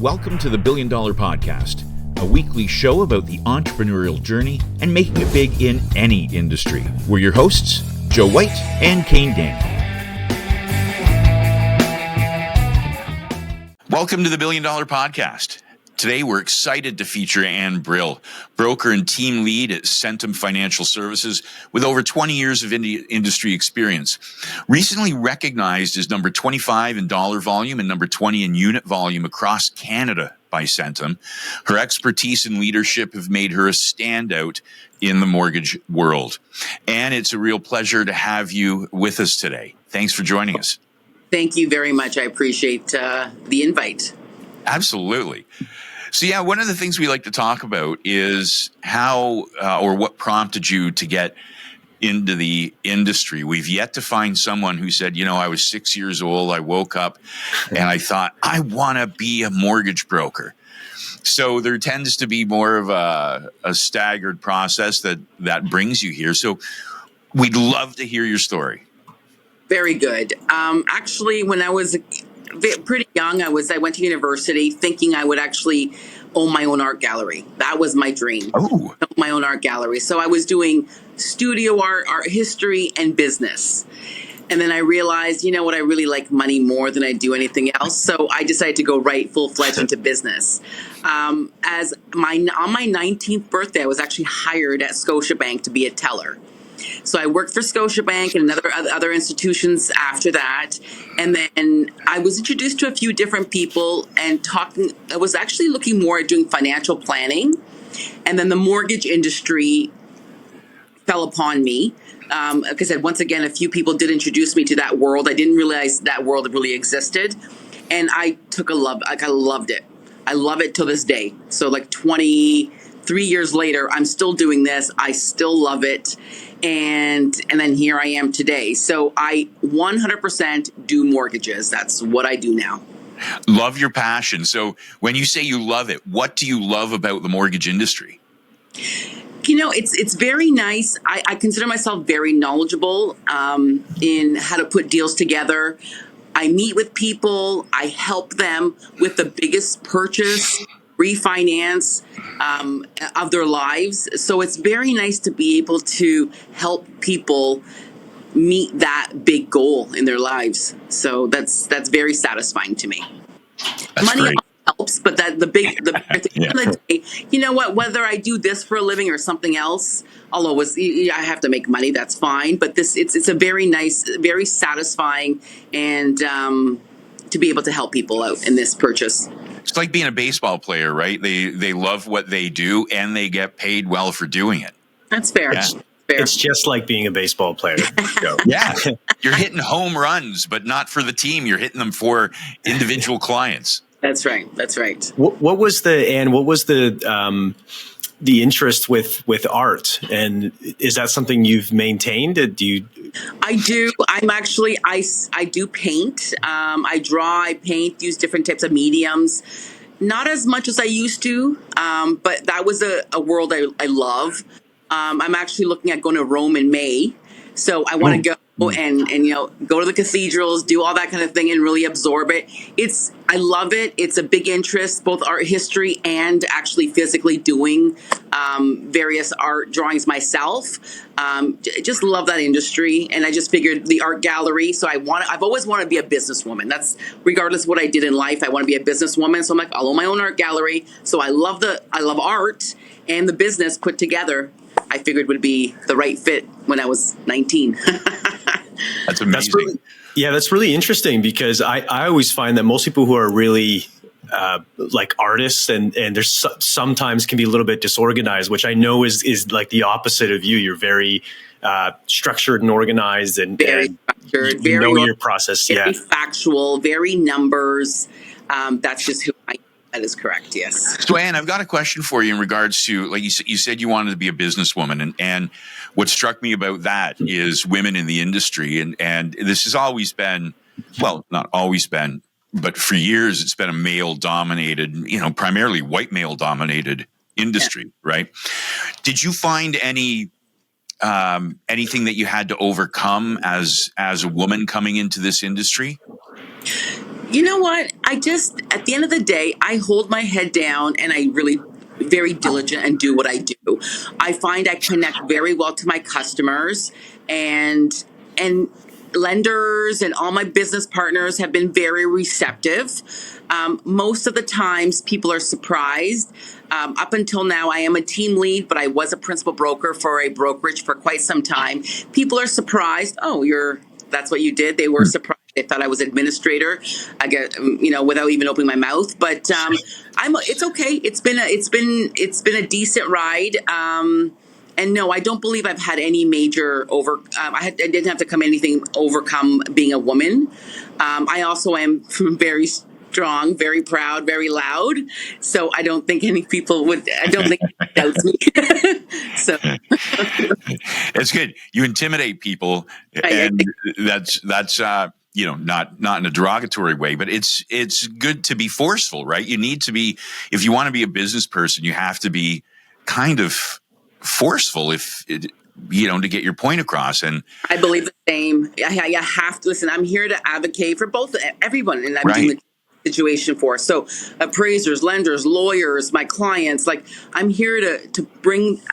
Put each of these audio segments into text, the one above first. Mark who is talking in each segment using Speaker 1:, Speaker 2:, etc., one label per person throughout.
Speaker 1: welcome to the $1 Billion Podcast, a weekly show about the entrepreneurial journey and making it big in any industry. We're your hosts, Joe White and Kane Daniel. Welcome to the $1 Billion Podcast. Today, we're excited to feature Anne Brill, broker and team lead at Centum Financial Services with over 20 years of industry experience. Recently recognized as number 25 in dollar volume and number 20 in unit volume across Canada by Centum, her expertise and leadership have made her a standout in the mortgage world. Anne, it's a real pleasure to have you with us today. Thanks for joining us.
Speaker 2: Thank you very much. I appreciate the invite.
Speaker 1: Absolutely. So, one of the things we like to talk about is how or what prompted you to get into the industry. We've yet to find someone who said, I was 6 years old, I woke up and I thought, I want to be a mortgage broker. So there tends to be more of a staggered process that brings you here. So we'd love to hear your story.
Speaker 2: Very good. Actually, when I was pretty young, I went to university thinking I would actually own my own art gallery. That was my dream.
Speaker 1: Oh,
Speaker 2: my own art gallery. So I was doing studio art history, and business. And then I realized, I really like money more than I do anything else. So I decided to go right full-fledged into business. On my 19th birthday, I was actually hired at Scotiabank to be a teller. So I worked for Scotiabank and other institutions after that. And then I was introduced to a few different people and I was actually looking more at doing financial planning. And then the mortgage industry fell upon me. Like I said, once again, a few people did introduce me to that world. I didn't realize that world really existed. And I loved it. I love it till this day. So like 23 years later, I'm still doing this. I still love it. And then here I am today. So I 100% do mortgages. That's what I do now.
Speaker 1: Love your passion. So when you say you love it, what do you love about the mortgage industry?
Speaker 2: It's very nice. I consider myself very knowledgeable in how to put deals together. I meet with people. I help them with the biggest purchase, refinance of their lives. So it's very nice to be able to help people meet that big goal in their lives. So that's very satisfying to me.
Speaker 1: That's
Speaker 2: Money
Speaker 1: great.
Speaker 2: Helps, but the big thing of the day, whether I do this for a living or something else, I'll always, I have to make money. That's fine. But it's a very nice, very satisfying, and to be able to help people out in this purchase.
Speaker 1: It's like being a baseball player, right? They love what they do and they get paid well for doing it.
Speaker 2: That's fair.
Speaker 1: Yeah.
Speaker 3: It's just like being a baseball player.
Speaker 1: Yeah. You're hitting home runs, but not for the team. You're hitting them for individual clients. That's right.
Speaker 3: What was the interest with art, and is that something you've maintained? I
Speaker 2: do. I do paint. I draw, I paint, use different types of mediums. Not as much as I used to, but that was a world I love. I'm actually looking at going to Rome in May. So I want to go and go to the cathedrals, do all that kind of thing and really absorb it. I love it. It's a big interest, both art history and actually physically doing various art drawings myself. Just love that industry. And I just figured the art gallery. So I've always wanted to be a businesswoman. That's regardless of what I did in life. I want to be a businesswoman. So I'm like, I'll own my own art gallery. So I love art and the business put together. I figured would be the right fit when I was 19.
Speaker 1: That's amazing.
Speaker 3: That's really interesting, because I always find that most people who are really like artists and there's sometimes can be a little bit disorganized, which I know is like the opposite of you. You're very structured and organized, and
Speaker 2: very structured,
Speaker 3: you know your process.
Speaker 2: Very factual, very numbers. That's just who I am. That is correct, yes.
Speaker 1: So, Anne, I've got a question for you in regards to, like you said you wanted to be a businesswoman. And what struck me about that is women in the industry. And this has always been, well, not always been, but for years it's been a male-dominated, primarily white male-dominated industry, right? Did you find anything that you had to overcome as a woman coming into this industry?
Speaker 2: You know what? At the end of the day, I hold my head down and I really very diligent and do what I do. I find I connect very well to my customers and lenders and all my business partners have been very receptive. Most of the times people are surprised. Up until now, I am a team lead, but I was a principal broker for a brokerage for quite some time. People are surprised. Oh, that's what you did. They were surprised. They thought I was administrator. I get, without even opening my mouth. But it's okay. It's been a decent ride. And no, I don't believe I've had any major I didn't have to overcome being a woman. I also am very strong, very proud, very loud. So I don't think any people I don't think doubts me. So
Speaker 1: it's good. You intimidate people, and that's not in a derogatory way, but it's good to be forceful, right? You need to be, if you want to be a business person, you have to be kind of forceful to get your point across. And
Speaker 2: I believe the same. You have to listen. I'm here to advocate for everyone, and I'm doing the situation for. So appraisers, lenders, lawyers, my clients, I'm here to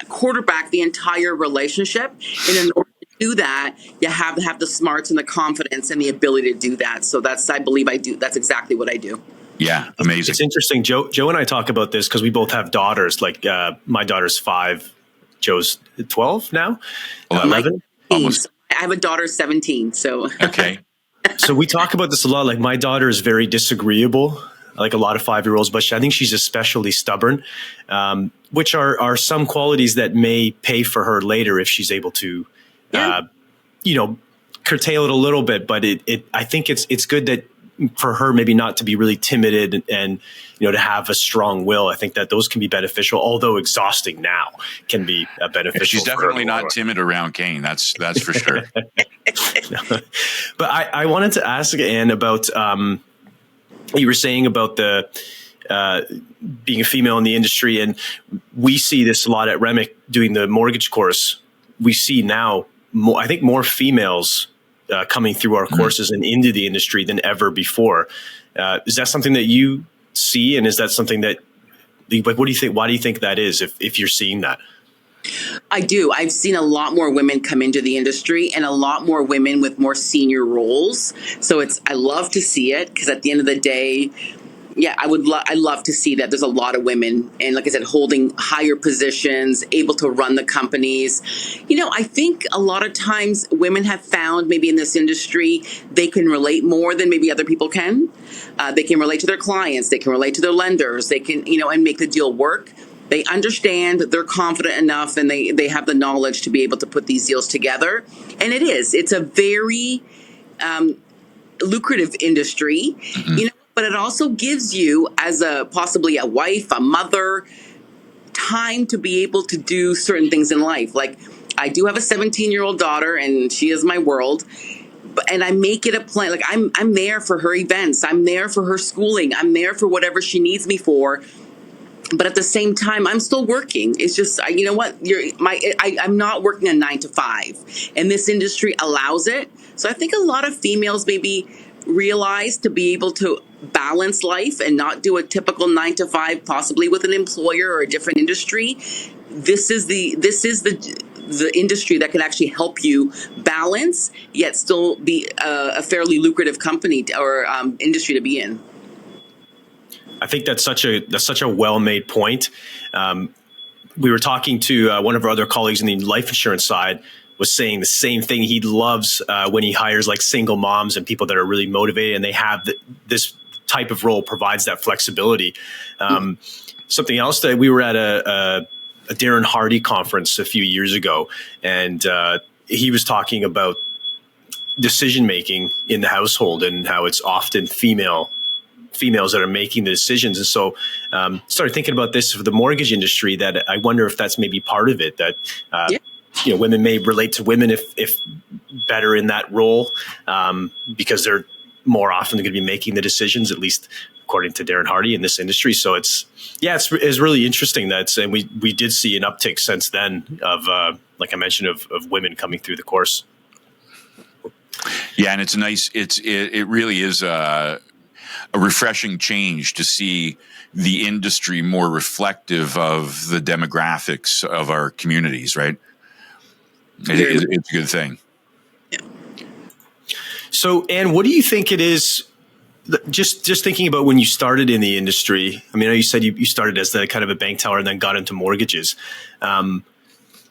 Speaker 2: quarterback the entire relationship. And in order to do that, you have to have the smarts and the confidence and the ability to do that. So that's exactly what I do.
Speaker 1: Yeah, amazing.
Speaker 3: It's interesting. Joe and I talk about this because we both have daughters. My daughter's 5, Joe's 12 now, 11.
Speaker 2: Almost. I have a daughter 17. So
Speaker 1: okay.
Speaker 3: So we talk about this a lot. Like, my daughter is very disagreeable, like a lot of 5-year-olds, but I think she's especially stubborn, which are some qualities that may pay for her later if she's able to, curtail it a little bit. But I think it's good that for her maybe not to be really timid and to have a strong will. I think that those can be beneficial, although exhausting now can be beneficial.
Speaker 1: She's definitely not timid around Kane. That's for sure.
Speaker 3: But I wanted to ask Anne about you were saying about the being a female in the industry, and we see this a lot at Remick doing the mortgage course. We see now more females coming through our courses and into the industry than ever before. Is that something that you see? And is that something that, what do you think? Why do you think that is, if you're seeing that?
Speaker 2: I do. I've seen a lot more women come into the industry and a lot more women with more senior roles. So I love to see it, because at the end of the day, I love to see that there's a lot of women, and like I said, holding higher positions, able to run the companies. I think a lot of times women have found maybe in this industry, they can relate more than maybe other people can. They can relate to their clients. They can relate to their lenders. They can, and make the deal work. They understand, they're confident enough, and they have the knowledge to be able to put these deals together. And it's a very lucrative industry, but it also gives you, as possibly a wife, a mother, time to be able to do certain things in life. Like, I do have a 17-year-old daughter, and she is my world. And I make it a plan. Like, I'm there for her events. I'm there for her schooling. I'm there for whatever she needs me for. But at the same time, I'm still working. It's just, you know what? I'm not working a 9 to 5, and this industry allows it. So I think a lot of females maybe realize to be able to balance life and not do a typical 9 to 5, possibly with an employer or a different industry. This is the industry that can actually help you balance, yet still be a fairly lucrative company or industry to be in.
Speaker 3: I think that's such a well-made point. We were talking to one of our other colleagues in the life insurance side, was saying the same thing. He loves when he hires like single moms and people that are really motivated, and they have this type of role provides that flexibility. Something else that we were at a Darren Hardy conference a few years ago, and he was talking about decision-making in the household and how it's often females that are making the decisions. And so started thinking about this for the mortgage industry, that I wonder if that's maybe part of it, that women may relate to women if better in that role, because they're more often going to be making the decisions, at least according to Darren Hardy in this industry. So it's really interesting and we did see an uptick since then of, like I mentioned, of women coming through the course.
Speaker 1: Yeah. And it's nice. It really is, a refreshing change to see the industry more reflective of the demographics of our communities, right? It's a good thing.
Speaker 2: Yeah.
Speaker 3: So, Anne, what do you think it is? Just thinking about when you started in the industry. I mean, you said you started as the kind of a bank teller and then got into mortgages.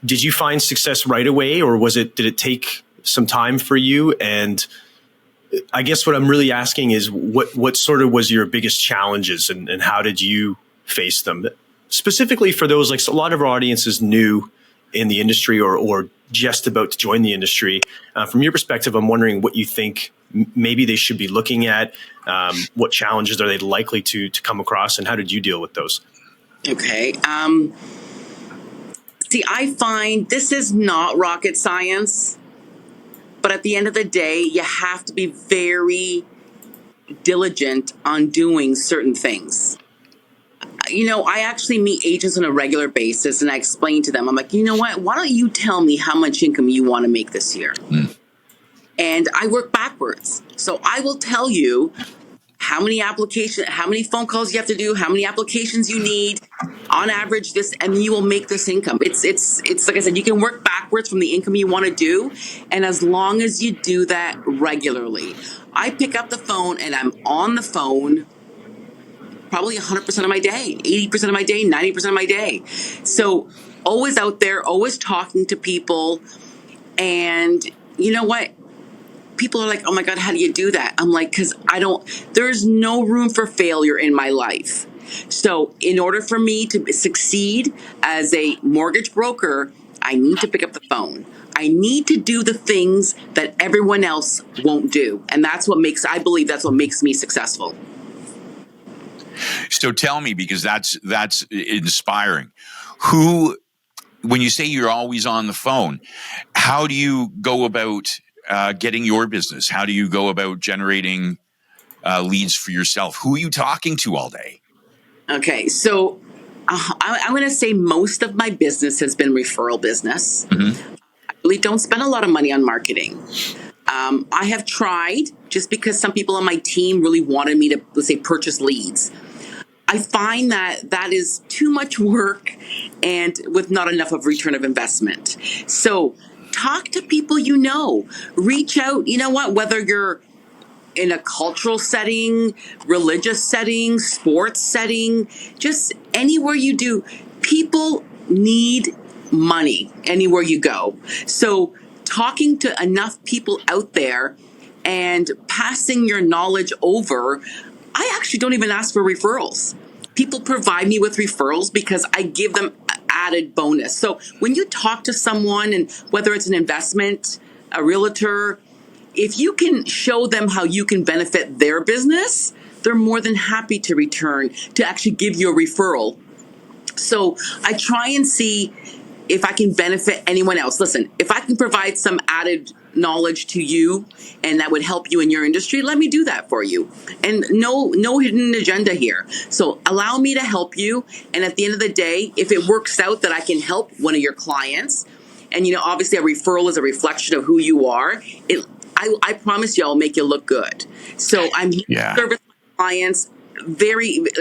Speaker 3: Did you find success right away, or did it take some time for you? And I guess what I'm really asking is what sort of was your biggest challenges, and how did you face them? Specifically for those, like, so a lot of our audience is new in the industry or just about to join the industry. From your perspective, I'm wondering what you think maybe they should be looking at. What challenges are they likely to come across, and how did you deal with those?
Speaker 2: Okay. See, I find this is not rocket science, but at the end of the day, you have to be very diligent on doing certain things. I actually meet agents on a regular basis, and I explain to them, I'm like, you know what? Why don't you tell me how much income you want to make this year? And I work backwards. So I will tell you how many phone calls you have to do, how many applications you need, on average this, and you will make this income. It's like I said, you can work backwards from the income you want to do, and as long as you do that regularly. I pick up the phone and I'm on the phone probably 100% of my day, 80% of my day, 90% of my day. So always out there, always talking to people. And you know what? People are like, oh my God, how do you do that? I'm like, there's no room for failure in my life. So in order for me to succeed as a mortgage broker, I need to pick up the phone. I need to do the things that everyone else won't do. And I believe that's what makes me successful.
Speaker 1: So tell me, because that's inspiring. When you say you're always on the phone, how do you go about getting your business? How do you go about generating leads for yourself? Who are you talking to all day?
Speaker 2: Okay, so I'm going to say most of my business has been referral business.
Speaker 1: Mm-hmm.
Speaker 2: I really don't spend a lot of money on marketing. I have tried, just because some people on my team really wanted me to, let's say, purchase leads. I find that is too much work and with not enough of return of investment. So talk to people reach out, whether you're in a cultural setting, religious setting, sports setting, just anywhere you do, people need money anywhere you go. So talking to enough people out there and passing your knowledge over. I actually don't even ask for referrals. People provide me with referrals because I give them added bonus. So when you talk to someone, and whether it's an investment, a realtor, if you can show them how you can benefit their business, they're more than happy to actually give you a referral. So I try and see if I can benefit anyone else. Listen, if I can provide some added knowledge to you and that would help you in your industry, let me do that for you. And no hidden agenda here. So allow me to help you. And at the end of the day, if it works out that I can help one of your clients, and obviously a referral is a reflection of who you are, I promise you I'll make you look good. So I'm here to service my clients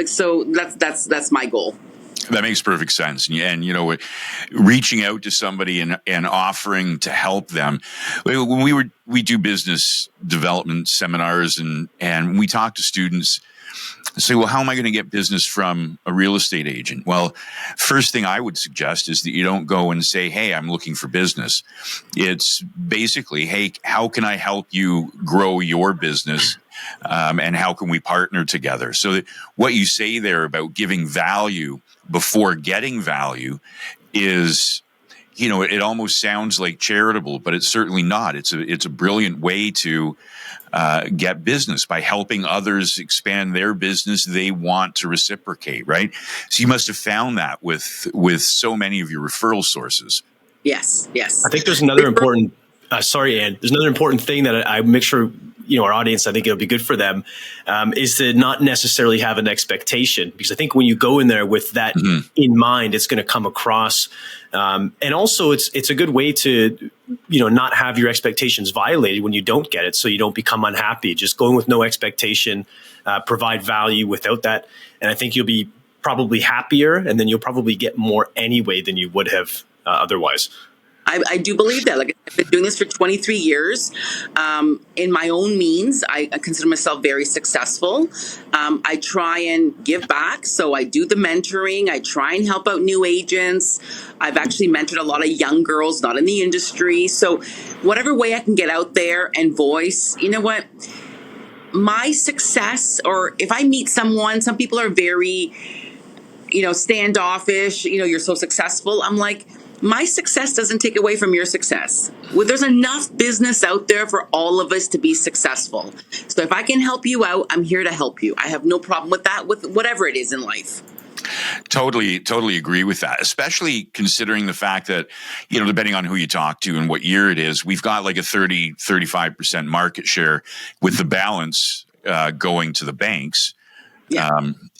Speaker 2: so that's my goal.
Speaker 1: That makes perfect sense. And reaching out to somebody and offering to help them. When we do business development seminars and we talk to students, say, well, how am I going to get business from a real estate agent? Well, first thing I would suggest is that you don't go and say, hey, I'm looking for business. It's basically, hey, how can I help you grow your business? And how can we partner together? So that what you say there about giving value before getting value is, it almost sounds like charitable, but it's certainly not. It's a brilliant way to get business by helping others expand their business. They want to reciprocate, right? So you must have found that with so many of your referral sources.
Speaker 2: Yes.
Speaker 3: I think there's another important. Sorry, Anne. There's another important thing that I make sure our audience, I think it'll be good for them, is to not necessarily have an expectation, because I think when you go in there with that in mind, it's going to come across. And also it's a good way to, not have your expectations violated when you don't get it. So you don't become unhappy. Just going with no expectation, provide value without that. And I think you'll be probably happier, and then you'll probably get more anyway than you would have otherwise.
Speaker 2: I do believe that. Like, I've been doing this for 23 years. In my own means, I consider myself very successful. I try and give back. So I do the mentoring. I try and help out new agents. I've actually mentored a lot of young girls, not in the industry. So whatever way I can get out there and voice, you know what? My success, or if I meet someone, some people are very, standoffish, you're so successful. I'm like, my success doesn't take away from your success. Well, there's enough business out there for all of us to be successful. So if I can help you out, I'm here to help you. I have no problem with that, with whatever it is in life.
Speaker 1: Totally agree with that, especially considering the fact that, depending on who you talk to and what year it is, we've got like a 35% market share, with the balance going to the banks.
Speaker 2: Yeah.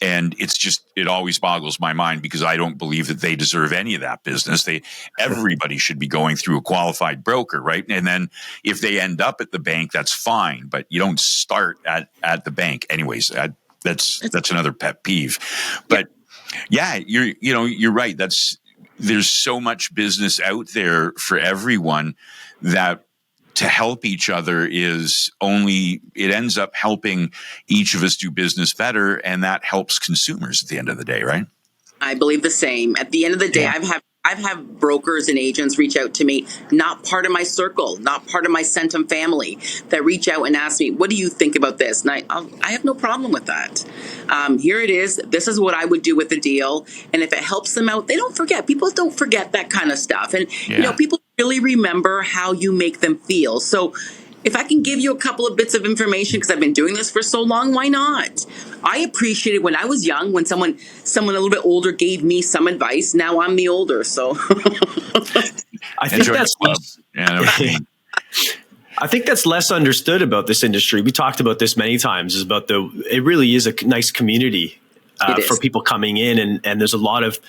Speaker 1: And it always boggles my mind, because I don't believe that they deserve any of that business. Everybody should be going through a qualified broker, right? And then if they end up at the bank, that's fine, but you don't start at the bank. Anyways, that's another pet peeve. But yeah, you're right. There's so much business out there for everyone that to help each other it ends up helping each of us do business better, and that helps consumers at the end of the day, right?
Speaker 2: I believe the same. At the end of the day,
Speaker 1: Yeah.
Speaker 2: I've had brokers and agents reach out to me, not part of my circle, not part of my Centum family, that reach out and ask me, what do you think about this? And I have no problem with that. Here it is. This is what I would do with the deal. And if it helps them out, they don't forget. People don't forget that kind of stuff. And, people really remember how you make them feel. So if I can give you a couple of bits of information, because I've been doing this for so long, why not? I appreciated when I was young, when someone a little bit older gave me some advice. Now I'm the older, so.
Speaker 3: I think that's I think that's less understood about this industry. We talked about this many times, is about it really is a nice community for people coming in, and there's a lot of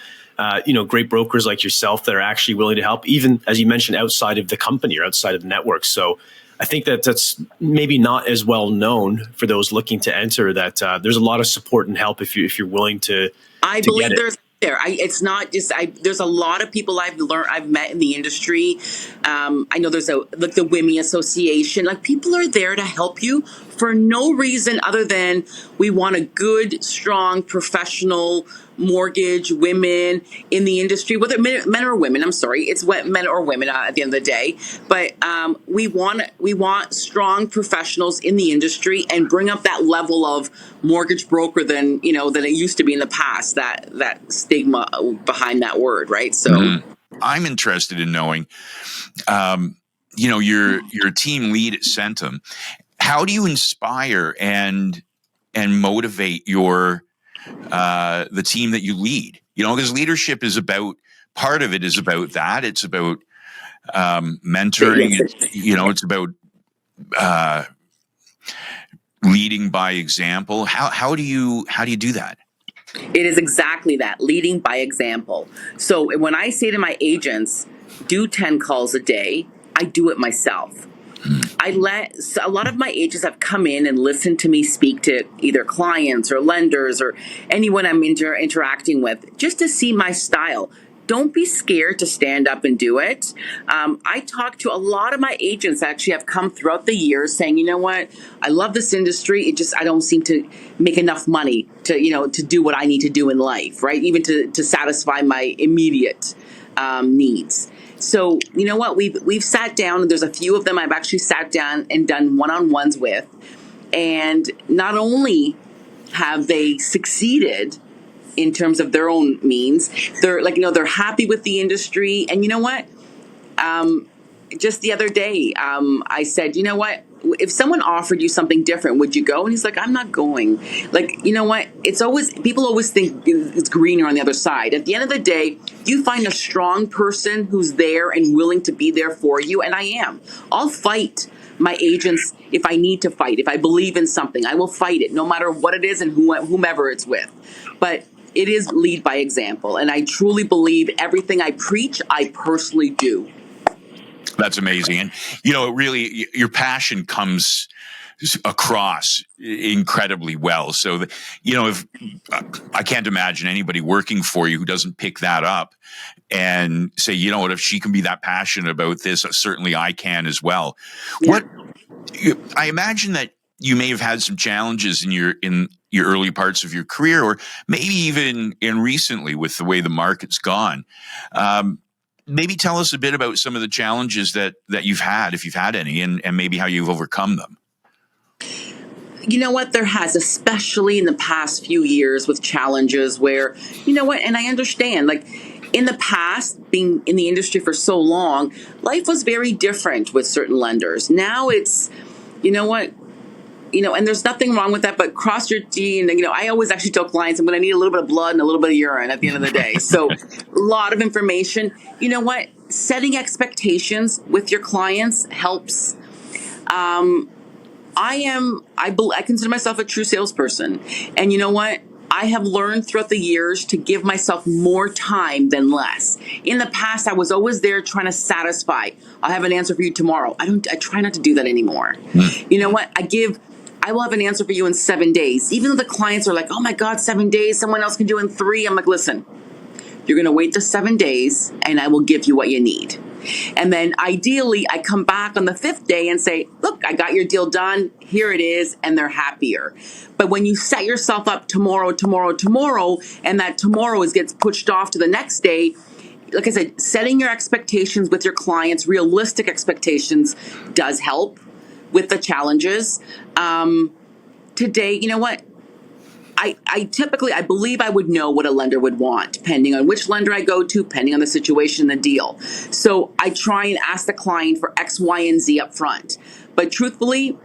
Speaker 3: great brokers like yourself that are actually willing to help, even as you mentioned, outside of the company or outside of the network. So I think that's maybe not as well known for those looking to enter, that there's a lot of support and help if you're willing to.
Speaker 2: I believe there's there. It's not just there's a lot of people I've met in the industry. I know there's the Women Association. Like, people are there to help you for no reason other than we want a good, strong, professional mortgage women in the industry, whether men or women. I'm sorry, it's men or women at the end of the day. But we want strong professionals in the industry, and bring up that level of mortgage broker than it used to be in the past. That stigma behind that word, right? So
Speaker 1: I'm interested in knowing, you're a team lead at Centum. How do you inspire and motivate the team that you lead? Because leadership is part of it is about that. It's about mentoring. It's about leading by example. How do you do that?
Speaker 2: It is exactly that, leading by example. So when I say to my agents, do 10 calls a day, I do it myself. A lot of my agents have come in and listened to me speak to either clients or lenders or anyone I'm interacting with, just to see my style. Don't be scared to stand up and do it. I talk to a lot of my agents that actually have come throughout the years saying, you know what, I love this industry. I don't seem to make enough money to do what I need to do in life, right? Even to satisfy my immediate needs. So, you know what, we've sat down, and there's a few of them I've actually sat down and done one-on-ones with. And not only have they succeeded in terms of their own means, they're happy with the industry. And you know what? Just the other day, I said, you know what? If someone offered you something different, would you go? And he's like, I'm not going. Like, you know what? People always think it's greener on the other side. At the end of the day, you find a strong person who's there and willing to be there for you. And I am. I'll fight my agents, if I need to fight, if I believe in something, I will fight it, no matter what it is and whomever it's with. But it is lead by example. And I truly believe everything I preach, I personally do.
Speaker 1: That's amazing. And, really, your passion comes across incredibly well. So, if I can't imagine anybody working for you who doesn't pick that up and say, you know what, if she can be that passionate about this, certainly I can as well.
Speaker 2: Yeah.
Speaker 1: I imagine that you may have had some challenges in your early parts of your career, or maybe even in recently with the way the market's gone. Maybe tell us a bit about some of the challenges that you've had, if you've had any, and maybe how you've overcome them.
Speaker 2: You know what? There has, especially in the past few years, with challenges where, and I understand, like in the past, being in the industry for so long, life was very different with certain lenders. Now it's, and there's nothing wrong with that, but cross your T. And, I always actually tell clients I'm going to need a little bit of blood and a little bit of urine at the end of the day. So a lot of information. You know what? Setting expectations with your clients helps. I consider myself a true salesperson. And you know what? I have learned throughout the years to give myself more time than less. In the past, I was always there trying to satisfy. I'll have an answer for you tomorrow. I try not to do that anymore. You know what? I will have an answer for you in 7 days. Even though the clients are like, oh my God, 7 days, someone else can do in 3. I'm like, listen, you're going to wait the 7 days and I will give you what you need. And then ideally, I come back on the 5th day and say, look, I got your deal done. Here it is. And they're happier. But when you set yourself up tomorrow, and that tomorrow gets pushed off to the next day, like I said, setting your expectations with your clients, realistic expectations, does help with the challenges. Today, you know what? I believe I would know what a lender would want, depending on which lender I go to, depending on the situation, the deal. So I try and ask the client for X, Y, and Z up front. But truthfully,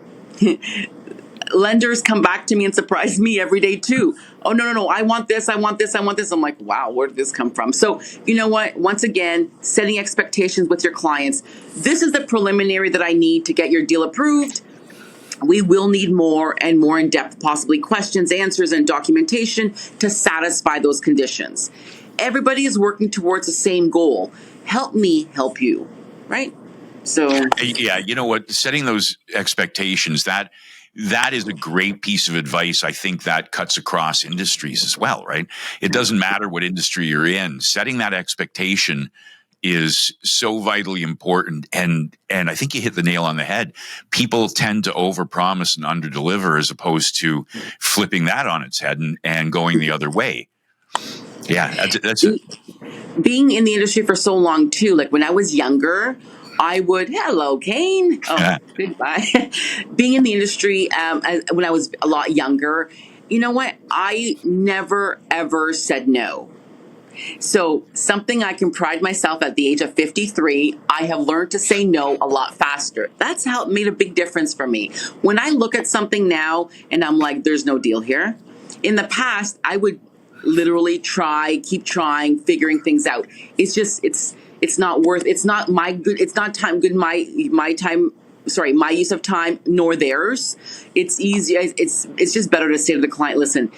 Speaker 2: lenders come back to me and surprise me every day too. Oh, no, I want this. I'm like, wow, where did this come from? So you know what? Once again, setting expectations with your clients. This is the preliminary that I need to get your deal approved. We will need more and more in-depth, possibly questions, answers, and documentation to satisfy those conditions. Everybody is working towards the same goal. Help me help you, right? So
Speaker 1: yeah, you know what? Setting those expectations, that is a great piece of advice. I think that cuts across industries as well, right? It doesn't matter what industry you're in. Setting that expectation is so vitally important. And I think you hit the nail on the head. People tend to overpromise and underdeliver as opposed to flipping that on its head and going the other way. Yeah, that's it.
Speaker 2: Being in the industry for so long too, like when I was younger, I would, hello, Kane. Oh, goodbye. Being in the industry when I was a lot younger, you know what? I never, ever said no. So something I can pride myself at the age of 53, I have learned to say no a lot faster. That's how it made a big difference for me. When I look at something now and I'm like, there's no deal here. In the past, I would literally keep trying, figuring things out. It's just, it's not worth, it's not my good, it's not time good, my time, sorry, my use of time, nor theirs. It's easy. It's just better to say to the client, listen,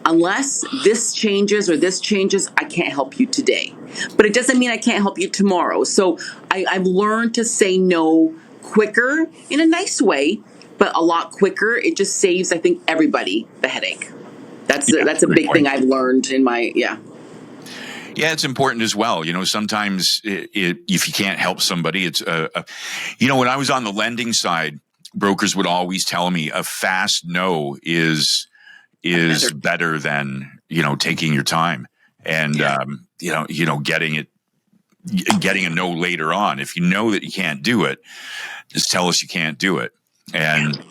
Speaker 2: unless this changes or this changes, I can't help you today. But it doesn't mean I can't help you tomorrow. So I've learned to say no quicker in a nice way, but a lot quicker. It just saves, I think, everybody the headache. That's a big thing I've learned in my, Yeah,
Speaker 1: it's important as well. Sometimes if you can't help somebody, it's, when I was on the lending side, brokers would always tell me a fast no is better than, taking your time and, getting a no later on. If you know that you can't do it, just tell us you can't do it. And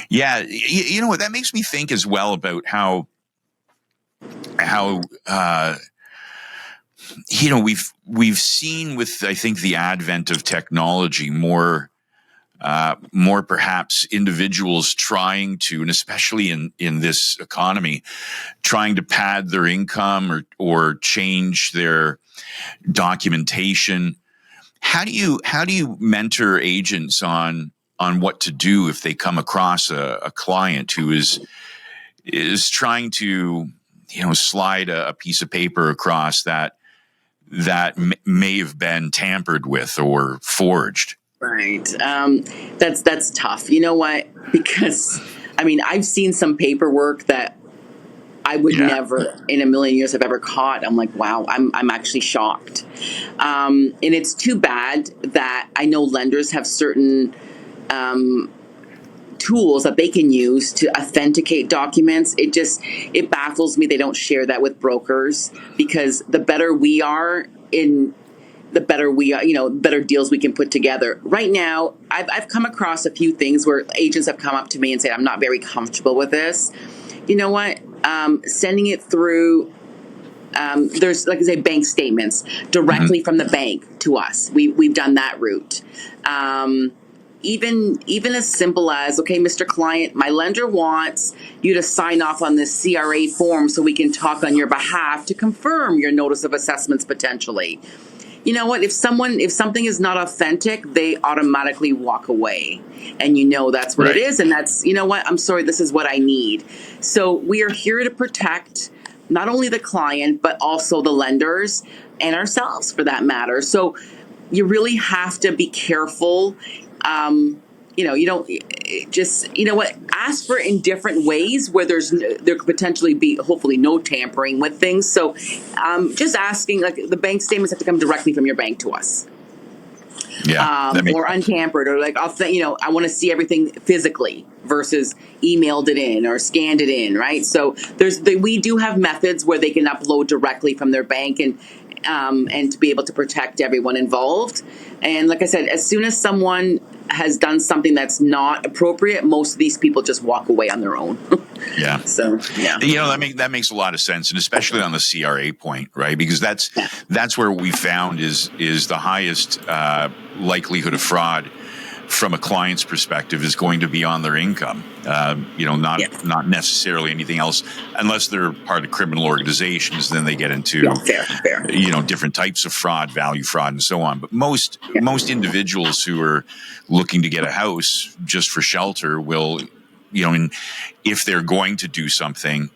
Speaker 1: you know what, that makes me think as well about how we've seen with, I think, the advent of technology, more perhaps individuals trying to, and especially in this economy, trying to pad their income or change their documentation. How do you mentor agents on on what to do if they come across a client who is trying to, slide a piece of paper across that may have been tampered with or forged.
Speaker 2: Right. That's tough. You know what? Because I've seen some paperwork that I would never in a million years have ever caught. I'm like, wow, I'm actually shocked. And it's too bad that I know lenders have certain tools that they can use to authenticate documents. It baffles me they don't share that with brokers, because the better we are in, the better we are, better deals we can put together. Right now, I've come across a few things where agents have come up to me and said, I'm not very comfortable with this. You know what? Sending it through, there's, like I say, bank statements directly from the bank to us. We've done that route. Even as simple as, okay, Mr. Client, my lender wants you to sign off on this CRA form so we can talk on your behalf to confirm your notice of assessments potentially. You know what? If something is not authentic, they automatically walk away, and that's what it is. And that's, what? I'm sorry, this is what I need. So we are here to protect not only the client, but also the lenders and ourselves for that matter. So you really have to be careful. You don't just, ask for in different ways where there could potentially be hopefully no tampering with things. So just asking, like, the bank statements have to come directly from your bank to us.
Speaker 1: Yeah.
Speaker 2: Or untampered, or like, I want to see everything physically versus emailed it in or scanned it in. Right. So we do have methods where they can upload directly from their bank and to be able to protect everyone involved. And like I said, as soon as someone has done something that's not appropriate, most of these people just walk away on their own.
Speaker 1: Yeah.
Speaker 2: So, yeah.
Speaker 1: That makes a lot of sense, and especially on the CRA point, right? Because that's where we found is the highest likelihood of fraud from a client's perspective is going to be on their income. Not necessarily anything else, unless they're part of criminal organizations. Then they get into
Speaker 2: fair.
Speaker 1: Different types of fraud, value fraud, and so on. But most individuals who are looking to get a house just for shelter will, if they're going to do something,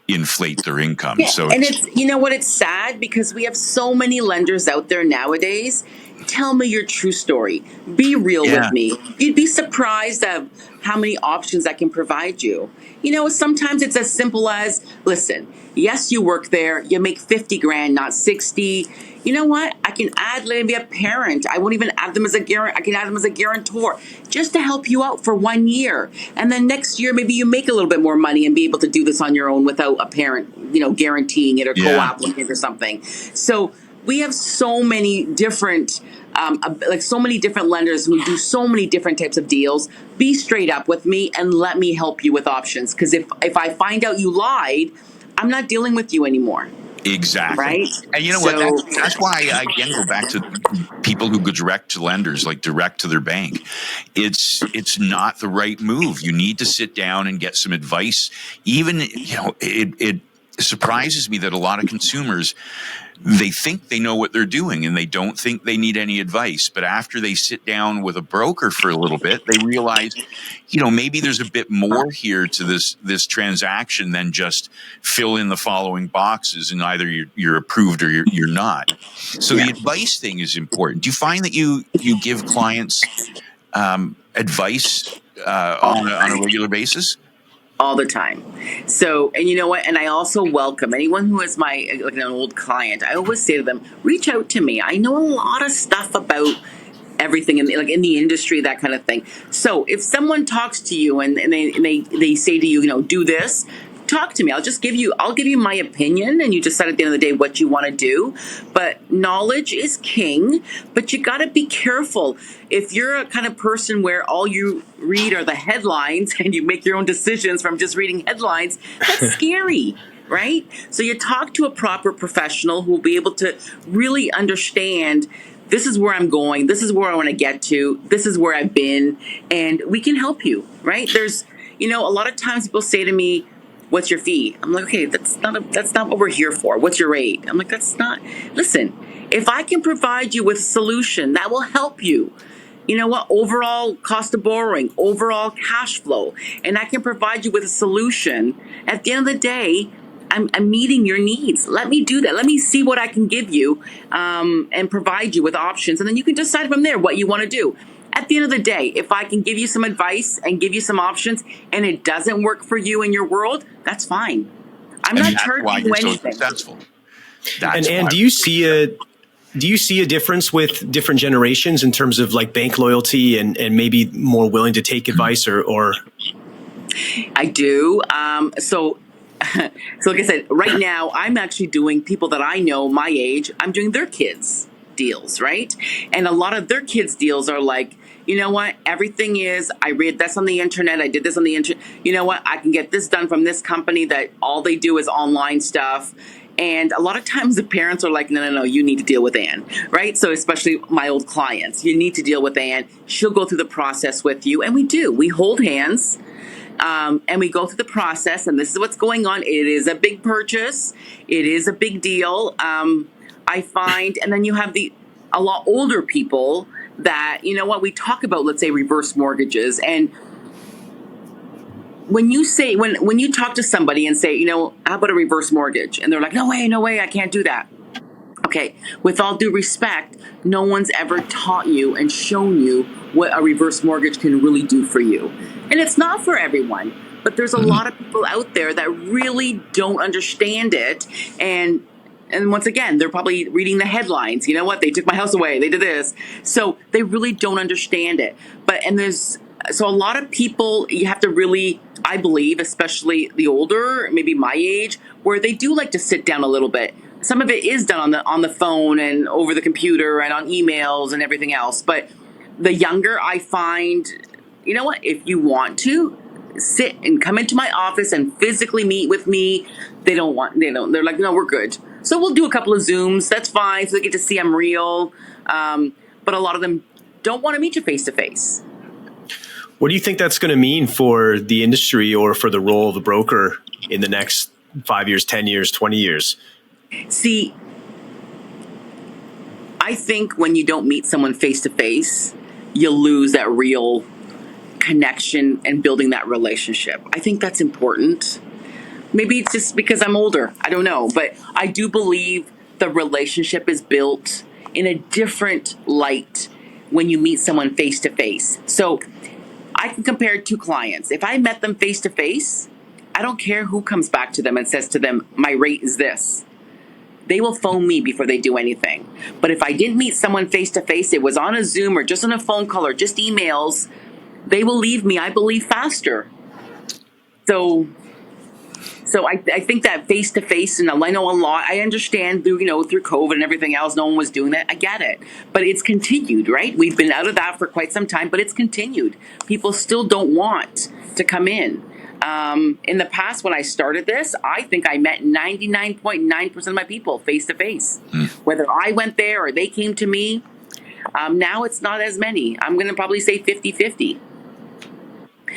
Speaker 1: inflate their income.
Speaker 2: Yeah.
Speaker 1: So
Speaker 2: and it's sad because we have so many lenders out there nowadays. Tell me your true story. Be real with me. You'd be surprised at how many options I can provide you. Sometimes it's as simple as, listen, yes, you work there. You make 50 grand, not 60. You know what? I can add maybe a parent. I won't even add them as a guarantor. I can add them as a guarantor just to help you out for 1 year. And then next year, maybe you make a little bit more money and be able to do this on your own without a parent, guaranteeing it or co-applicant or something. So we have so many different, lenders who do so many different types of deals. Be straight up with me and let me help you with options. Because if I find out you lied, I'm not dealing with you anymore.
Speaker 1: Exactly.
Speaker 2: Right.
Speaker 1: And you know what? That's why I again go back to people who go direct to lenders, like direct to their bank. It's not the right move. You need to sit down and get some advice. Even, it surprises me that a lot of consumers, they think they know what they're doing and they don't think they need any advice. But after they sit down with a broker for a little bit, they realize, maybe there's a bit more here to this transaction than just fill in the following boxes and either you're approved or you're not. So the advice thing is important. Do you find that you give clients advice on a regular basis?
Speaker 2: All the time. So, and you know what? And I also welcome anyone who is an old client. I always say to them, reach out to me. I know a lot of stuff about everything in the industry, that kind of thing. So if someone talks to you and they say to you, do this, talk to me. I'll give you my opinion, and you decide at the end of the day what you want to do. But knowledge is king, but you got to be careful. If you're a kind of person where all you read are the headlines and you make your own decisions from just reading headlines, that's scary, right? So you talk to a proper professional who will be able to really understand, this is where I'm going, this is where I want to get to, this is where I've been, and we can help you, right? There's, a lot of times people say to me, what's your fee? I'm like, okay, that's not what we're here for. What's your rate? I'm like, listen, if I can provide you with a solution that will help you, you know what, overall cost of borrowing, overall cash flow, and I can provide you with a solution. At the end of the day, I'm meeting your needs. Let me do that. Let me see what I can give you, and provide you with options. And then you can decide from there what you want to do. At the end of the day, if I can give you some advice and give you some options and it doesn't work for you in your world, that's fine. I'm
Speaker 1: And
Speaker 2: not
Speaker 1: that's why
Speaker 2: charging you
Speaker 1: you're so
Speaker 2: anything.
Speaker 1: successful.
Speaker 3: And do you see a difference with different generations in terms of like bank loyalty and maybe more willing to take advice or?
Speaker 2: I do. So like I said, right now I'm actually doing people that I know my age. I'm doing their kids deals, right? And a lot of their kids deals are like, you know what? Everything is, I read this on the internet. I did this on the internet. You know what? I can get this done from this company that all they do is online stuff. And a lot of times the parents are like, no, you need to deal with Anne, right? So especially my old clients, you need to deal with Anne. She'll go through the process with you. And we do. We hold hands. And we go through the process, and this is what's going on. It is a big purchase. It is a big deal. I find, and then you have a lot older people that, you know what, we talk about, let's say, reverse mortgages. And when you say, when you talk to somebody and say, you know, how about a reverse mortgage? And they're like, no way, I can't do that. Okay, with all due respect, no one's ever taught you and shown you what a reverse mortgage can really do for you. And it's not for everyone, but there's a lot of people out there that really don't understand it. And once again, they're probably reading the headlines. You know what? They took my house away. They did this. So they really don't understand it. So a lot of people, you have to really, I believe, especially the older, maybe my age, where they do like to sit down a little bit. Some of it is done on the phone and over the computer and on emails and everything else. But the younger, I find, you know what, if you want to sit and come into my office and physically meet with me, they're like, no, we're good. So we'll do a couple of Zooms. That's fine. So they get to see I'm real. But a lot of them don't want to meet you face to face.
Speaker 3: What do you think that's going to mean for the industry or for the role of a broker in the next 5 years, 10 years, 20 years?
Speaker 2: See, I think when you don't meet someone face to face, you lose that real connection and building that relationship. I think that's important. Maybe it's just because I'm older. I don't know. But I do believe the relationship is built in a different light when you meet someone face to face. So I can compare two clients. If I met them face to face, I don't care who comes back to them and says to them, my rate is this. They will phone me before they do anything. But if I didn't meet someone face to face, it was on a Zoom or just on a phone call or just emails, they will leave me, I believe, faster. So I think that face to face, and I know a lot. I understand through COVID and everything else, no one was doing that. I get it, but it's continued, right? We've been out of that for quite some time, but it's continued. People still don't want to come in. In the past, when I started this, I think I met 99.9% of my people face to face, whether I went there or they came to me. Now it's not as many. I'm going to probably say 50-50.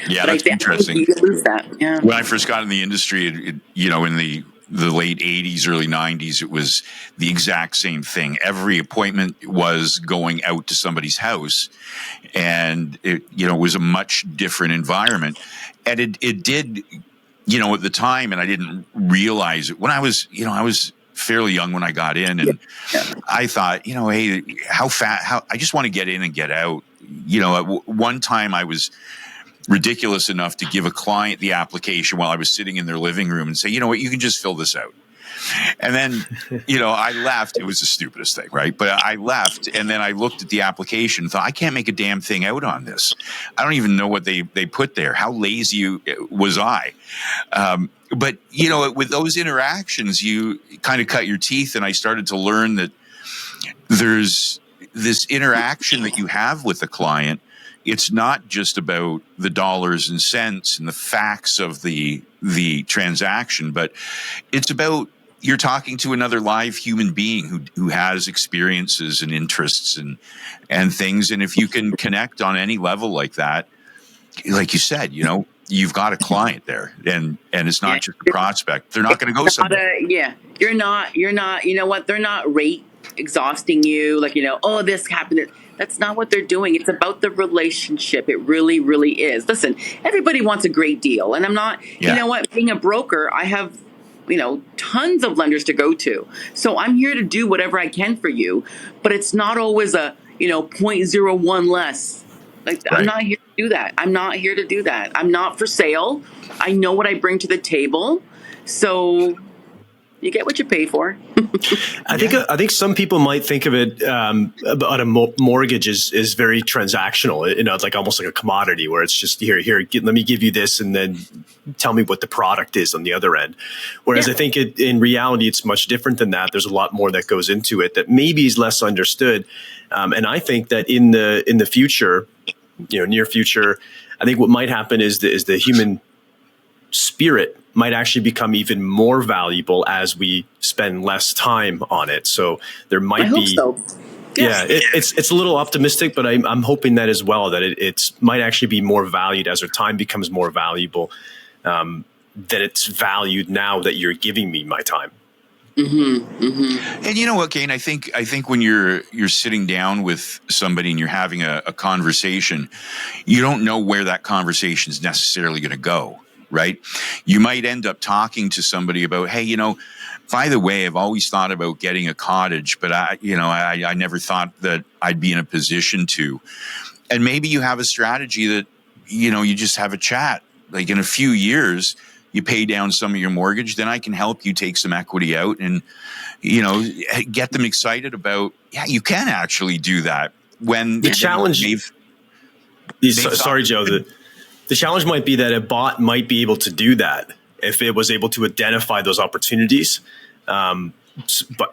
Speaker 1: Yeah,
Speaker 2: but
Speaker 1: that's interesting.
Speaker 2: You lose that. Yeah.
Speaker 1: When I first got in the industry, in the late 80s, early 90s, it was the exact same thing. Every appointment was going out to somebody's house, and it was a much different environment. And it did, at the time, and I didn't realize it when I was fairly young when I got in, and I thought, hey, how I just want to get in and get out. At one time I was ridiculous enough to give a client the application while I was sitting in their living room and say, you know what, you can just fill this out. And then, I left. It was the stupidest thing, right? But I left, and then I looked at the application and thought, I can't make a damn thing out on this. I don't even know what they put there. How lazy was I? But, with those interactions, you kind of cut your teeth, and I started to learn that there's this interaction that you have with the client. It's not just about the dollars and cents and the facts of the transaction, but it's about you're talking to another live human being who has experiences and interests and things. And if you can connect on any level like that, like you said, you've got a client there, and it's not just a prospect. They're not going to go somewhere. You're
Speaker 2: not, you know what? They're not rate exhausting you. Like, oh, this happened. That's not what they're doing. It's about the relationship. It really, really is. Listen, everybody wants a great deal. And I'm not,
Speaker 1: Yeah.
Speaker 2: you know what, being a broker, I have, tons of lenders to go to. So I'm here to do whatever I can for you. But it's not always a, zero point 0.01 less. Like,
Speaker 3: Right.
Speaker 2: I'm not here to do that. I'm not here to do that. I'm not for sale. I know what I bring to the table. So you get what you pay for.
Speaker 3: I think some people might think of it about a mortgage is very transactional. It's like almost like a commodity where it's just here. Let me give you this, and then tell me what the product is on the other end. Whereas I think in reality, it's much different than that. There's a lot more that goes into it that maybe is less understood. And I think that in the future, near future, I think what might happen is the human spirit might actually become even more valuable as we spend less time on it. So there might
Speaker 2: I hope so.
Speaker 3: Yeah, it's a little optimistic, but I'm hoping that as well, that it might actually be more valued as our time becomes more valuable, that it's valued now that you're giving me my time.
Speaker 2: Mm-hmm, mm-hmm.
Speaker 1: And you know what, Kane? I think when you're sitting down with somebody and you're having a conversation, you don't know where that conversation is necessarily going to go, right? You might end up talking to somebody about, hey, by the way, I've always thought about getting a cottage, but I never thought that I'd be in a position to. And maybe you have a strategy that, you just have a chat. Like in a few years, you pay down some of your mortgage, then I can help you take some equity out and, get them excited about, you can actually do that. When
Speaker 3: the challenge, sorry, Joe, the challenge might be that a bot might be able to do that if it was able to identify those opportunities. But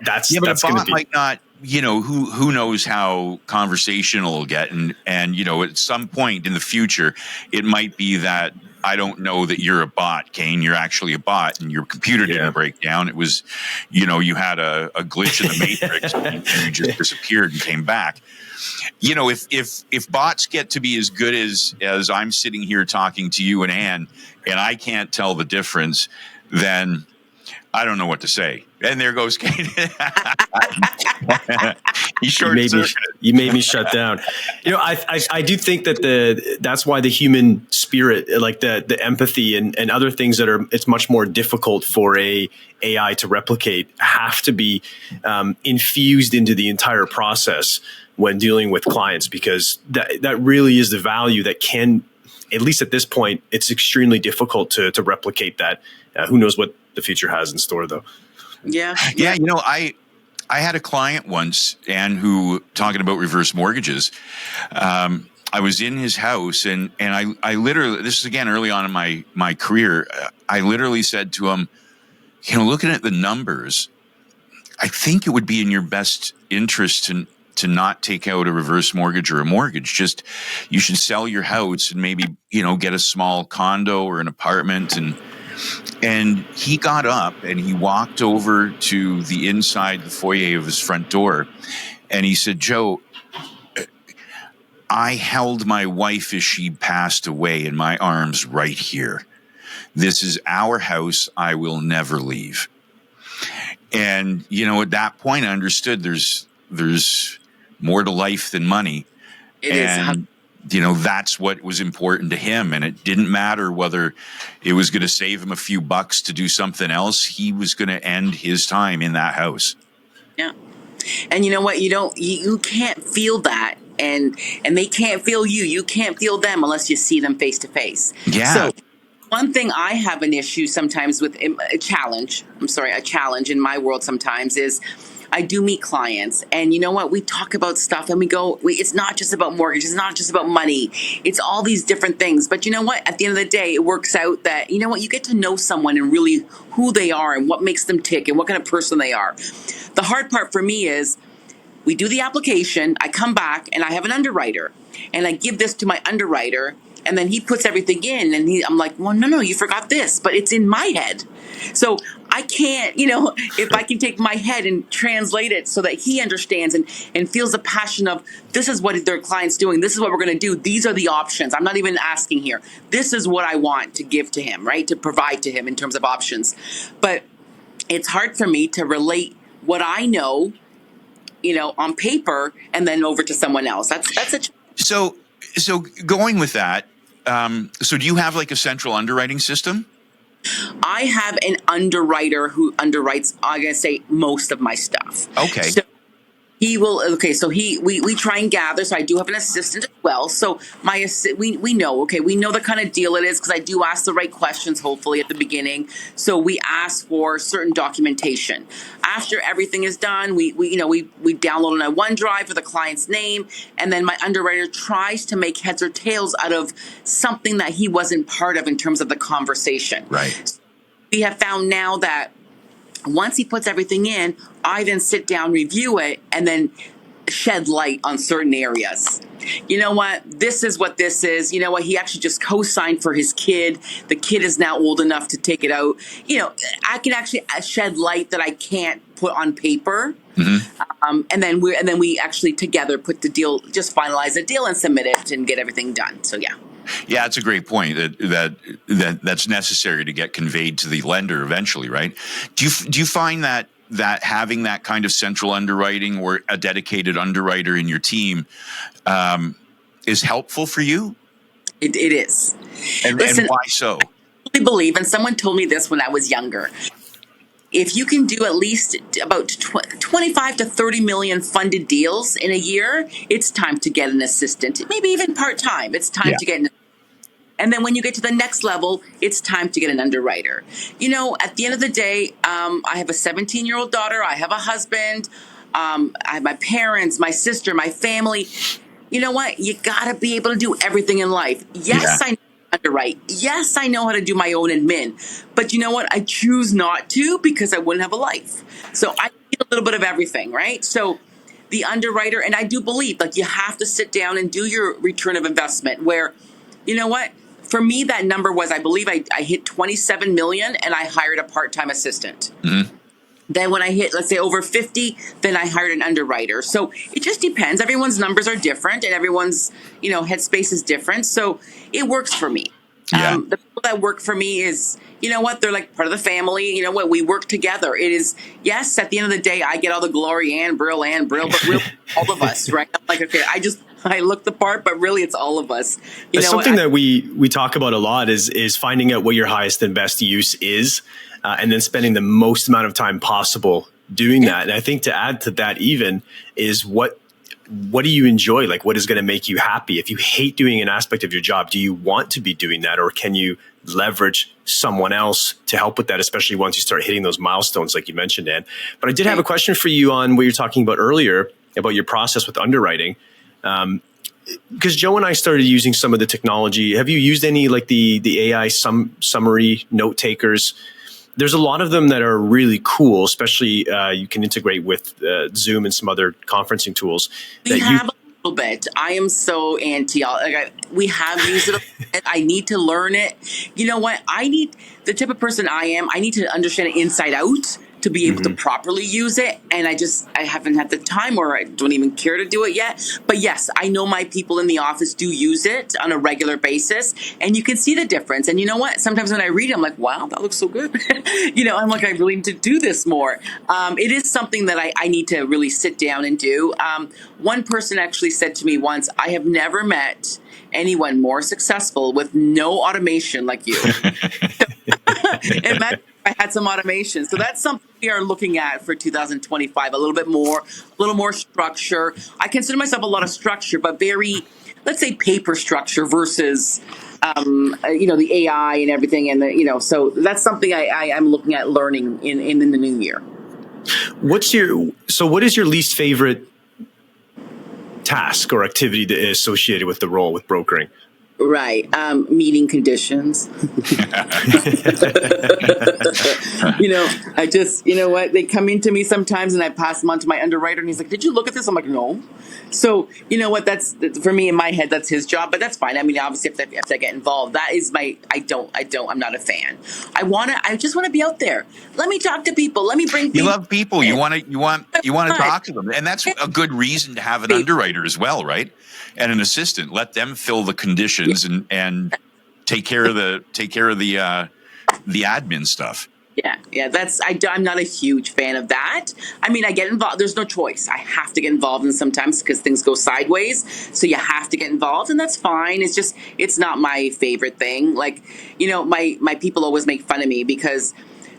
Speaker 3: that's going to be
Speaker 1: might not. Who knows how conversational it'll get, and at some point in the future, it might be that I don't know that you're a bot, Kane. You're actually a bot, and your computer didn't break down. It was, you had a glitch in the matrix, and you just disappeared and came back. If bots get to be as good as I'm sitting here talking to you and Ann, and I can't tell the difference, then I don't know what to say. And there goes Kane.
Speaker 3: You made me shut down. I do think that that's why the human spirit, like the empathy and other things it's much more difficult for a AI to replicate, have to be infused into the entire process when dealing with clients, because that really is the value that can, at least at this point, it's extremely difficult to replicate that. Who knows what the future has in store, though.
Speaker 2: Yeah.
Speaker 1: I had a client once, and who, talking about reverse mortgages, I was in his house, and I literally, this is again early on in my career, I literally said to him, looking at the numbers, I think it would be in your best interest to not take out a reverse mortgage or a mortgage. Just, you should sell your house and maybe, get a small condo or an apartment. And he got up and he walked over to the inside, the foyer of his front door. And he said, Joe, I held my wife as she passed away in my arms right here. This is our house. I will never leave. And, at that point I understood there's more to life than money.
Speaker 2: It is.
Speaker 1: That's what was important to him. And it didn't matter whether it was going to save him a few bucks to do something else. He was going to end his time in that house.
Speaker 2: Yeah. And you know what? You can't feel that. And they can't feel you. You can't feel them unless you see them face to face.
Speaker 1: Yeah.
Speaker 2: So one thing I have an issue sometimes with, a challenge in my world sometimes is, I do meet clients, and you know what? We talk about stuff and it's not just about mortgage. It's not just about money. It's all these different things. But you know what? At the end of the day, it works out that, you get to know someone and really who they are and what makes them tick and what kind of person they are. The hard part for me is, we do the application, I come back and I have an underwriter, and I give this to my underwriter, and then he puts everything in, and I'm like, well, no, you forgot this, but it's in my head. So I can't, if I can take my head and translate it so that he understands and feels the passion of, this is what their client's doing. This is what we're going to do. These are the options. I'm not even asking here. This is what I want to give to him, right? To provide to him in terms of options. But it's hard for me to relate what I know, on paper and then over to someone else. That's a
Speaker 1: So going with that, so do you have like a central underwriting system?
Speaker 2: I have an underwriter who underwrites, I'm going to say, most of my stuff.
Speaker 1: Okay.
Speaker 2: So he will, so we try and gather. So I do have an assistant as well. So we know the kind of deal it is, because I do ask the right questions, hopefully at the beginning. So we ask for certain documentation. After everything is done, we download on a OneDrive with the client's name. And then my underwriter tries to make heads or tails out of something that he wasn't part of in terms of the conversation.
Speaker 1: Right.
Speaker 2: We have found now that once he puts everything in, I then sit down, review it, and then shed light on certain areas. You know what? This is what this is. You know what? He actually just co-signed for his kid. The kid is now old enough to take it out. I can actually shed light that I can't put on paper. Mm-hmm. And then we actually together put the deal, just finalize the deal and submit it and get everything done. So yeah.
Speaker 1: Yeah, it's a great point that's necessary to get conveyed to the lender eventually, right? Do you find that having that kind of central underwriting or a dedicated underwriter in your team is helpful for you?
Speaker 2: It is.
Speaker 1: And why so?
Speaker 2: I believe, and someone told me this when I was younger, if you can do at least about 25 to 30 million funded deals in a year, it's time to get an assistant, maybe even part-time. It's time to get an. And then when you get to the next level, it's time to get an underwriter. At the end of the day, I have a 17-year-old daughter. I have a husband. I have my parents, my sister, my family. You know what? You got to be able to do everything in life. Yes, I know how to underwrite. Yes, I know how to do my own admin. But you know what? I choose not to, because I wouldn't have a life. So I need a little bit of everything, right? So the underwriter, and I do believe, you have to sit down and do your return of investment, where, you know what? For me, that number was, I believe I hit 27 million and I hired a part-time assistant. Mm-hmm. Then when I hit, let's say, over 50, then I hired an underwriter. So it just depends. Everyone's numbers are different and everyone's, headspace is different. So it works for me.
Speaker 1: Yeah.
Speaker 2: The people that work for me is, they're like part of the family. We work together. It is, yes, at the end of the day, I get all the glory, and Brill, but really all of us, right? I'm like, okay, I look the part, but really it's all of us.
Speaker 3: Something that we talk about a lot is finding out what your highest and best use is, and then spending the most amount of time possible doing that. And I think to add to that even is what do you enjoy? Like, what is going to make you happy? If you hate doing an aspect of your job, do you want to be doing that? Or can you leverage someone else to help with that, especially once you start hitting those milestones like you mentioned, Anne? But I did have a question for you on what you're talking about earlier about your process with underwriting. Because Joe and I started using some of the technology. Have you used any, like the AI summary note takers? There's a lot of them that are really cool, especially you can integrate with Zoom and some other conferencing tools.
Speaker 2: We have a little bit. I am so anti. We have used it. I need to learn it. You know what? The type of person I am, I need to understand it inside out to be able to properly use it. And I haven't had the time, or I don't even care to do it yet. But yes, I know my people in the office do use it on a regular basis, and you can see the difference. And you know what? Sometimes when I read it, I'm like, wow, that looks so good. I'm like, I really need to do this more. It is something that I need to really sit down and do. One person actually said to me once, I have never met anyone more successful with no automation like you. Imagine I had some automation. So that's something we are looking at for 2025, a little more structure. I consider myself a lot of structure, but very, let's say, paper structure versus, the AI and everything. And, so that's something I'm looking at learning in the new year.
Speaker 3: What is your least favorite task or activity that is associated with the role with brokering?
Speaker 2: Right. Meeting conditions. I just, they come into me sometimes and I pass them on to my underwriter and he's like, did you look at this? I'm like, no. So, that's for me in my head, that's his job, but that's fine. I mean, obviously if I get involved, that is I'm not a fan. I just want to be out there. Let me talk to people. Let me bring people.
Speaker 1: You love people. You want to talk to them. And that's a good reason to have an underwriter as well, right? And an assistant. Let them fill the conditions and take care of the admin stuff.
Speaker 2: Yeah. I'm not a huge fan of that. I mean, I get involved. There's no choice. I have to get involved in sometimes because things go sideways. So you have to get involved, and that's fine. It's just, it's not my favorite thing. Like, my people always make fun of me because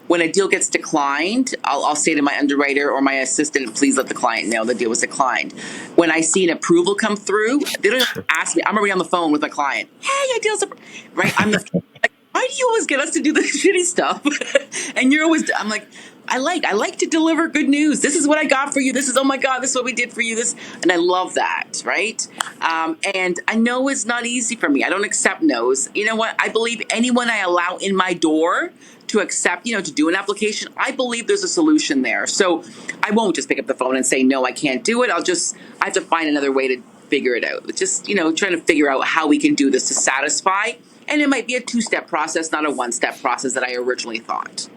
Speaker 2: when a deal gets declined, I'll say to my underwriter or my assistant, please let the client know the deal was declined. When I see an approval come through, they don't ask me. I'm already on the phone with my client. Hey, your deal's right. Why do you always get us to do the shitty stuff? And you're always, I'm like, I like to deliver good news. This is what I got for you. This is, oh my God, this is what we did for you. And I love that, right? And I know it's not easy for me. I don't accept no's. You know what? I believe anyone I allow in my door to accept, to do an application, I believe there's a solution there. So I won't just pick up the phone and say, no, I can't do it. I have to find another way to figure it out. Just, trying to figure out how we can do this to satisfy. And it might be a 2-step process, not a 1-step process that I originally thought.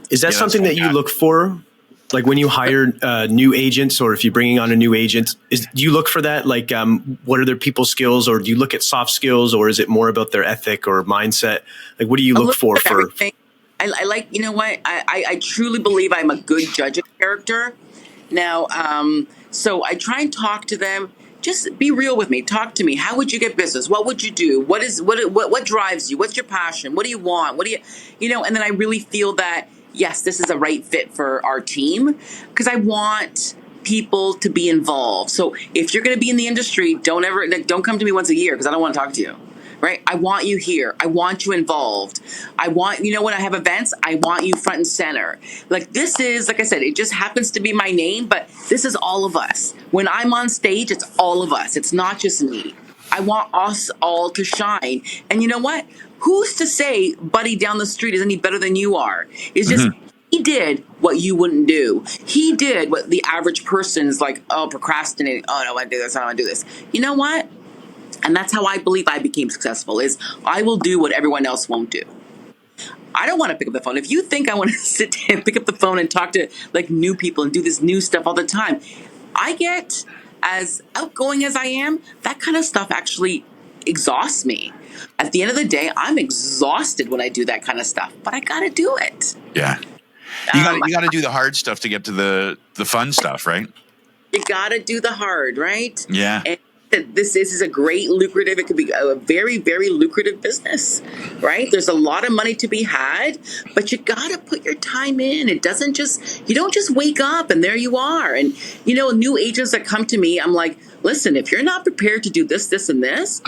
Speaker 3: Is that something that you look for? Like when you hire new agents, or if you're bringing on a new agent, do you look for that? Like, what are their people skills, or do you look at soft skills, or is it more about their ethic or mindset? Like, what do you look for?
Speaker 2: I like, what? I truly believe I'm a good judge of character. Now, so I try and talk to them. Just be real with me. Talk to me. How would you get business? What would you do? What drives you? What's your passion? What do you want? What do you, and then I really feel that, yes, this is a right fit for our team, because I want people to be involved. So if you're going to be in the industry, don't come to me once a year because I don't want to talk to you. Right? I want you here. I want you involved. I want, when I have events, I want you front and center. Like, this is, like I said, it just happens to be my name, but this is all of us. When I'm on stage, it's all of us. It's not just me. I want us all to shine. And you know what? Who's to say buddy down the street is any better than you are? It's just, he did what you wouldn't do. He did what the average person is like, procrastinating. Oh, no, I do this. I don't want to do this. You know what? And that's how I believe I became successful, is I will do what everyone else won't do. I don't want to pick up the phone. If you think I want to sit and pick up the phone and talk to like new people and do this new stuff all the time, I get, as outgoing as I am, that kind of stuff actually exhausts me. At the end of the day, I'm exhausted when I do that kind of stuff, but I got to do it.
Speaker 1: Yeah. You got to do the hard stuff to get to the fun stuff, right?
Speaker 2: You got to do the hard, right?
Speaker 1: Yeah.
Speaker 2: And this is a great lucrative, it could be a very, very lucrative business, right? There's a lot of money to be had, but you got to put your time in. You don't just wake up and there you are. And, new agents that come to me, I'm like, listen, if you're not prepared to do this, this, and this,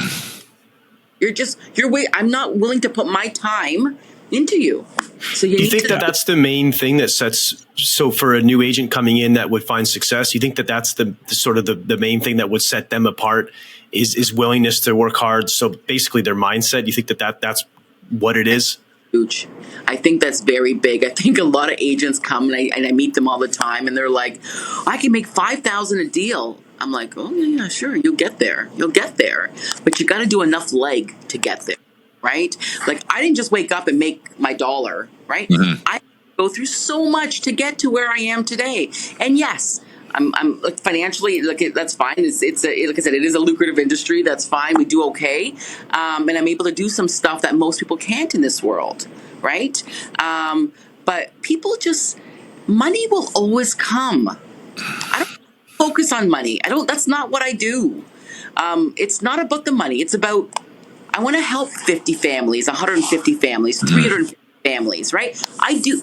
Speaker 2: I'm not willing to put my time into you. So
Speaker 3: do you think that that's the main thing that sets, so for a new agent coming in that would find success, you think that that's the sort of the main thing that would set them apart is willingness to work hard? So basically their mindset, you think that's what it is?
Speaker 2: Huge. I think that's very big. I think a lot of agents come and I meet them all the time and they're like, I can make $5,000 a deal. I'm like, oh yeah, sure. You'll get there. But you got to do enough leg to get there. Right? Like, I didn't just wake up and make my dollar, right? Mm-hmm. I go through so much to get to where I am today. And yes, I'm like, financially, like, that's fine. It's like I said, it is a lucrative industry. That's fine. We do okay. And I'm able to do some stuff that most people can't in this world. Right? But people money will always come. I don't focus on money. That's not what I do. It's not about the money. It's about, I want to help 50 families, 150 families, 350 families, right?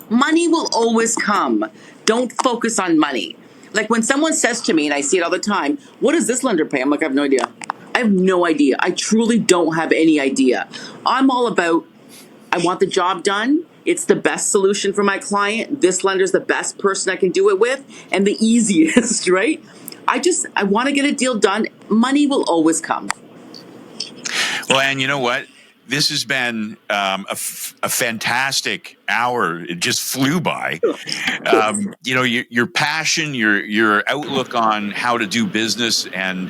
Speaker 2: Money will always come. Don't focus on money. Like when someone says to me, and I see it all the time, what does this lender pay? I'm like, I have no idea. I have no idea. I truly don't have any idea. I'm all about, I want the job done. It's the best solution for my client. This lender's the best person I can do it with and the easiest, right? I want to get a deal done. Money will always come.
Speaker 1: Well, and you know what? This has been a fantastic hour. It just flew by. Your passion, your outlook on how to do business and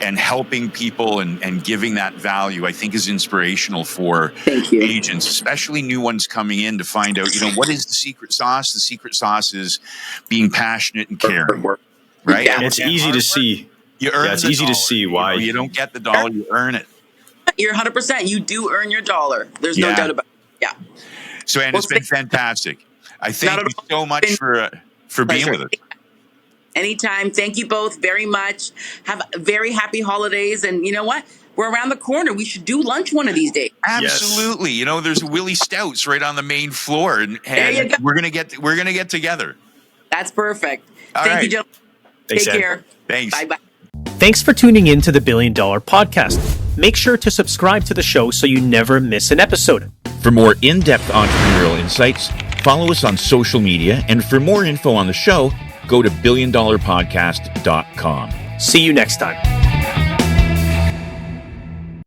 Speaker 1: helping people and giving that value, I think, is inspirational for agents, especially new ones coming in, to find out, what is the secret sauce? The secret sauce is being passionate and caring, right?
Speaker 3: Yeah. It's easy to see.
Speaker 1: You earn
Speaker 3: it's easy
Speaker 1: dollar.
Speaker 3: To see why.
Speaker 1: You don't get the dollar, you earn it.
Speaker 2: You're 100%. You do earn your dollar. There's no doubt about it. Yeah.
Speaker 1: So, Ann, it's been fantastic. I thank you so much for being with us.
Speaker 2: Anytime. Thank you both very much. Have very happy holidays. And you know what? We're around the corner. We should do lunch one of these days.
Speaker 1: Absolutely.
Speaker 3: Yes.
Speaker 1: You know, there's Willie Stouts right on the main floor, and we're gonna get together.
Speaker 2: That's perfect.
Speaker 1: All
Speaker 2: Thank
Speaker 1: right.
Speaker 2: you, gentlemen.
Speaker 3: Thanks,
Speaker 2: Take
Speaker 3: Ann.
Speaker 2: care.
Speaker 1: Thanks.
Speaker 2: Bye-bye.
Speaker 3: Thanks for tuning in to the $1 Billion Podcast. Make sure to subscribe to the show so you never miss an episode.
Speaker 4: For more in-depth entrepreneurial insights, follow us on social media, and for more info on the show, go to billiondollarpodcast.com.
Speaker 3: See you next time.